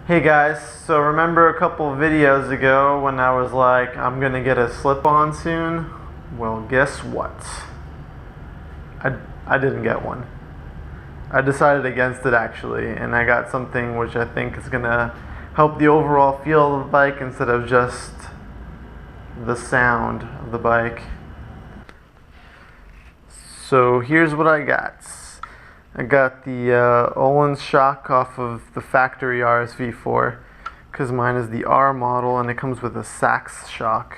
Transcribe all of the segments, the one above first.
Hey guys, so remember a couple videos ago when I was like, I'm gonna get a slip-on soon? Well, guess what? I didn't get one. I decided against it actually, and I got something which I think is gonna help the overall feel of the bike instead of just the sound of the bike. So here's what I got. I got the Ohlins shock off of the factory RSV4 because mine is the R model and it comes with a Sachs shock.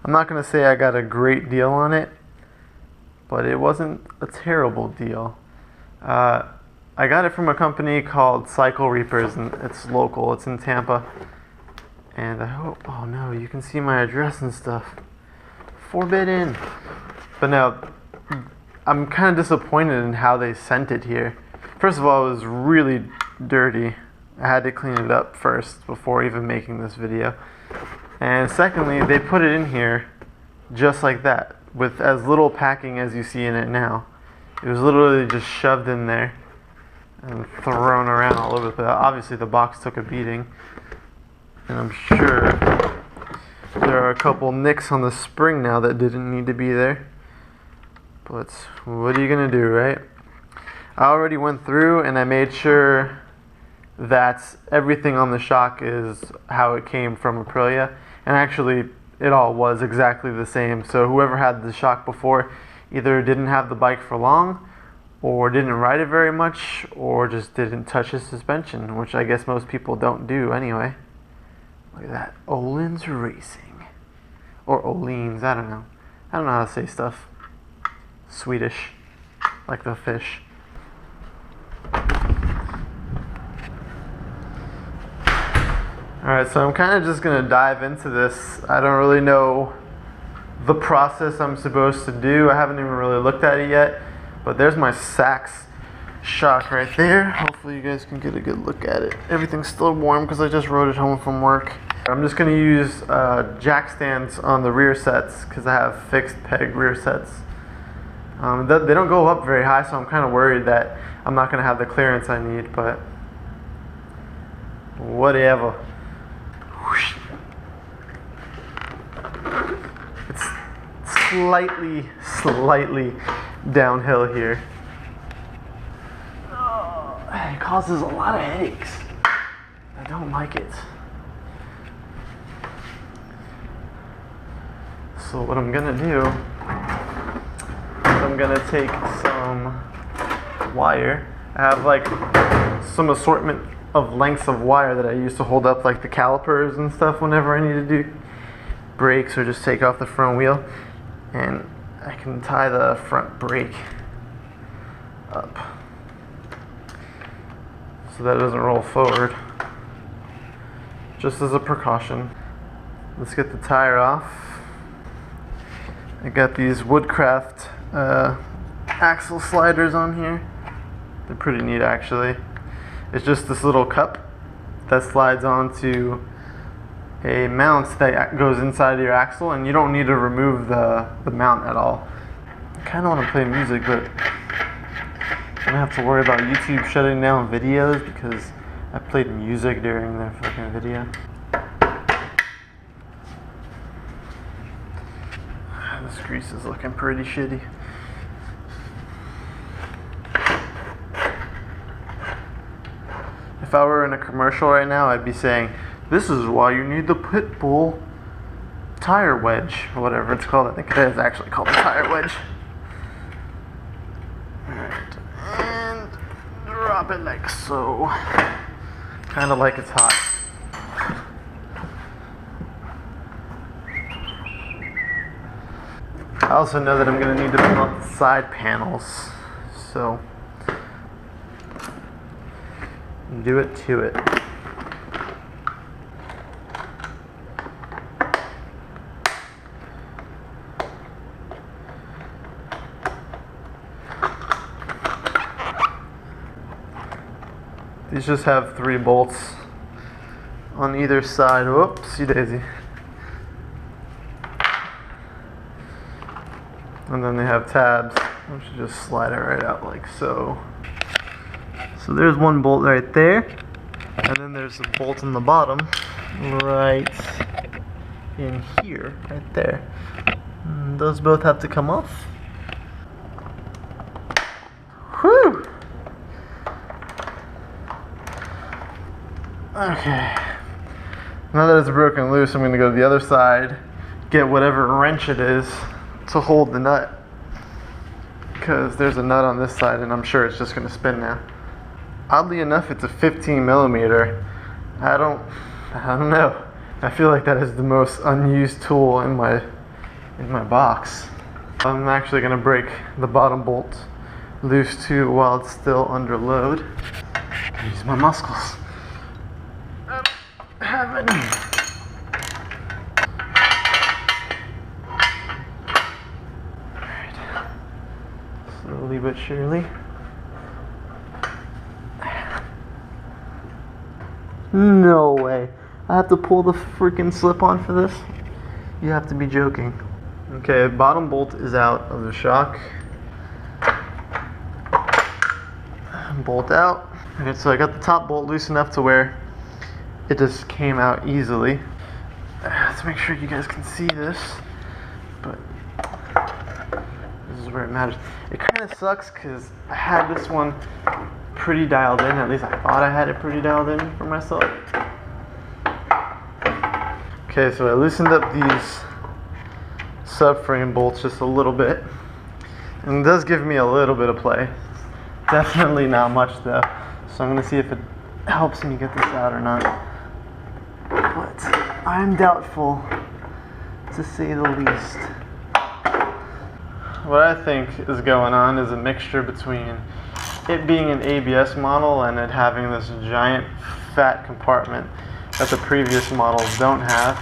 I'm not going to say I got a great deal on it, but it wasn't a terrible deal. I got it from a company called Cycle Reapers, and it's local, it's in Tampa. And I hope, oh no, you can see my address and stuff. Forbidden. But no, I'm kind of disappointed in how they sent it here. First of all, it was really dirty. I had to clean it up first before even making this video. And secondly, they put it in here just like that, with as little packing as you see in it now. It was literally just shoved in there and thrown around all over the place. Obviously the box took a beating, and I'm sure there are a couple nicks on the spring now that didn't need to be there. But what are you gonna do, right? I already went through and I made sure that everything on the shock is how it came from Aprilia, and actually it all was exactly the same. So whoever had the shock before either didn't have the bike for long, or didn't ride it very much, or just didn't touch the suspension, which I guess most people don't do anyway. Look at that, Ohlins Racing, or Ohlins, I don't know how to say stuff. Swedish, like the fish. Alright, so I'm kind of just going to dive into this. I don't really know the process I'm supposed to do. I haven't even really looked at it yet. But there's my Sachs shock right there. Hopefully you guys can get a good look at it. Everything's still warm because I just rode it home from work. I'm just going to use jack stands on the rear sets because I have fixed peg rear sets. They don't go up very high, so I'm kind of worried that I'm not going to have the clearance I need, but whatever. It's slightly downhill here. Oh, it causes a lot of headaches. I don't like it. So what I'm going to do, I'm gonna take some wire. I have like some assortment of lengths of wire that I use to hold up like the calipers and stuff whenever I need to do brakes or just take off the front wheel. And I can tie the front brake up so that it doesn't roll forward, just as a precaution. Let's get the tire off. I got these Woodcraft axle sliders on here. They're pretty neat actually. It's just this little cup that slides onto a mount that goes inside your axle, and you don't need to remove the mount at all. I kind of want to play music, but I don't have to worry about YouTube shutting down videos because I played music during their fucking video. This grease is looking pretty shitty. If I were in a commercial right now, I'd be saying, this is why you need the Pitbull tire wedge, or whatever it's called. I think it is actually called the tire wedge. Alright, and drop it like so. Kind of like it's hot. I also know that I'm going to need to pull up the side panels, so do it to it. These just have 3 bolts on either side. Whoopsie daisy. And then they have tabs, which you just slide it right out like so. So there's one bolt right there. And then there's a bolt on the bottom, right in here, right there. And those both have to come off. Whew! Okay. Now that it's broken loose, I'm going to go to the other side, get whatever wrench it is to hold the nut. Because there's a nut on this side and I'm sure it's just going to spin now. Oddly enough, it's a 15 millimeter. I don't know. I feel like that is the most unused tool in my box. I'm actually going to break the bottom bolt loose too while it's still under load. Use my muscles. I don't have any. Alright. Slowly but surely. No way. I have to pull the freaking slip on for this? You have to be joking. Okay, bottom bolt is out of the shock. Bolt out. Okay, so I got the top bolt loose enough to where it just came out easily. Let's make sure you guys can see this. But this is where it matters. It kind of sucks because I had this one pretty dialed in. At least I thought I had it pretty dialed in for myself. Okay, so I loosened up these subframe bolts just a little bit. And it does give me a little bit of play. Definitely not much though. So I'm going to see if it helps me get this out or not. But I'm doubtful, to say the least. What I think is going on is a mixture between it being an ABS model and it having this giant fat compartment that the previous models don't have.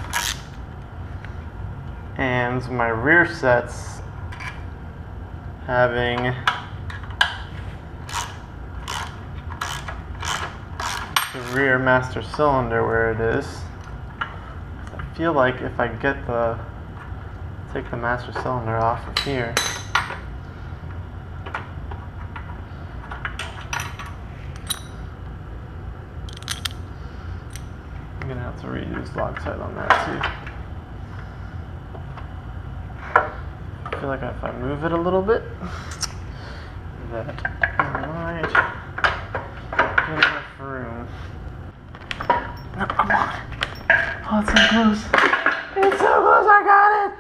And my rear sets having the rear master cylinder where it is. I feel like if I take the master cylinder off of here, I'm gonna have to reuse Loctite on that too. I feel like if I move it a little bit, that might get enough room. No, come on. Oh, it's so close. It's so close. I got it.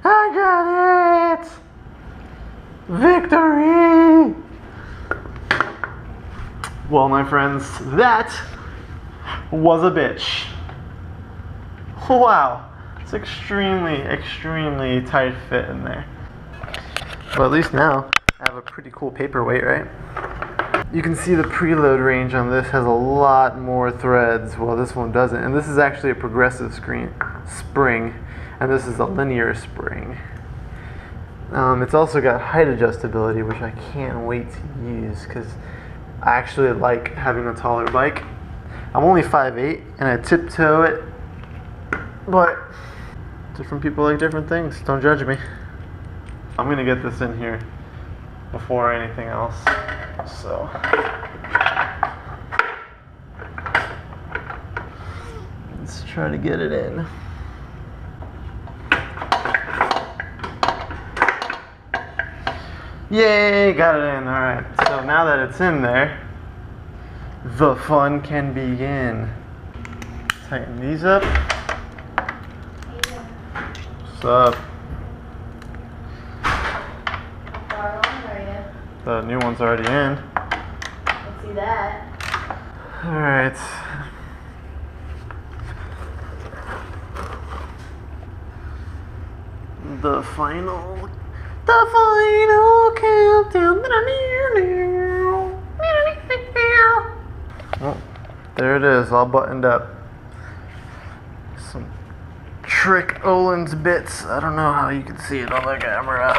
I got it. Victory. Well, my friends, that was a bitch. Wow. It's extremely, extremely tight fit in there. But at least now I have a pretty cool paperweight, right? You can see the preload range on this has a lot more threads. Well, this one doesn't. And this is actually a progressive spring. And this is a linear spring. It's also got height adjustability, which I can't wait to use because I actually like having a taller bike. I'm only 5'8", and I tiptoe it. But different people like different things. Don't judge me. I'm gonna get this in here before anything else. So let's try to get it in. Yay, got it in. Alright, so now that it's in there, the fun can begin. Tighten these up. What's up? The new one's already in. Let's see that. Alright. The final countdown. Oh, there it is, all buttoned up. Some trick Ohlins bits. I don't know how you can see it on the camera.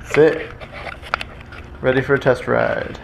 That's it. Ready for a test ride.